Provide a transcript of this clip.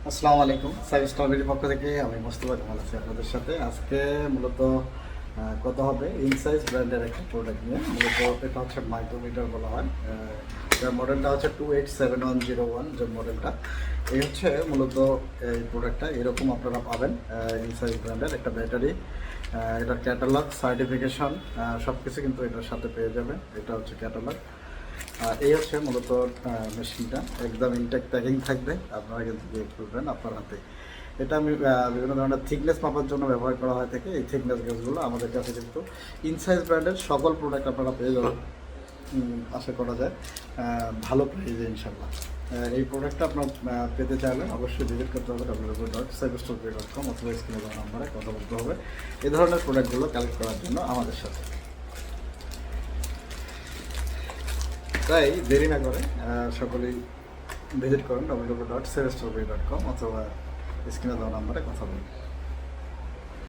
আসসালামু আলাইকুম। সাইজ স্ট্রবেরির পক্ষ থেকে আমি মোস্তফা কামাল আছি আপনাদের সাথে। আজকে মূলত কথা হবে ইনসাইজ ব্র্যান্ডের একটা প্রোডাক্ট নিয়ে। মূলত এটা হচ্ছে মাইক্রোমিটার বলা হয়। যার মডেলটা হচ্ছে 287101 যে মডেলটা। এই হচ্ছে মূলত এই প্রোডাক্টটা এরকম আপনারা পাবেন। ইনসাইজ ব্র্যান্ডের একটা ব্যাটারি, এটার ক্যাটালগ, সার্টিফিকেশন সব কিছু কিন্তু এটার সাথে পেয়ে যাবেন। এটা হচ্ছে ক্যাটালগ। এই হচ্ছে মূলত মেশিনটা একদম ইনটেক প্যাকিং থাকবে, আপনারা কিন্তু দিয়ে করবেন আপনার হাতে। এটা আমি বিভিন্ন ধরনের থিকনেস মাপার জন্য ব্যবহার করা হয় থাকে। এই থিকনেস গেজগুলো আমাদের কাছে কিন্তু ইনসাইজ ব্র্যান্ডের সকল প্রোডাক্ট আপনারা পেয়ে যাবেন, আশা করা যায় ভালো প্রাইজে ইনশাল্লাহ। এই প্রোডাক্টটা আপনার পেতে চাইলে অবশ্যই ভিজিট করতে হবে www.cyberstore.com অথবা স্ক্রিনে দেওয়া নাম্বারে কথা বলতে হবে এই ধরনের প্রোডাক্টগুলো কালেক্ট করার জন্য আমাদের সাথে। তাই দেরি না করে সকলেই ভিজিট করুন www.cyberstore.com অথবা স্ক্রিনে দেওয়া নাম্বারে কথা বলুন।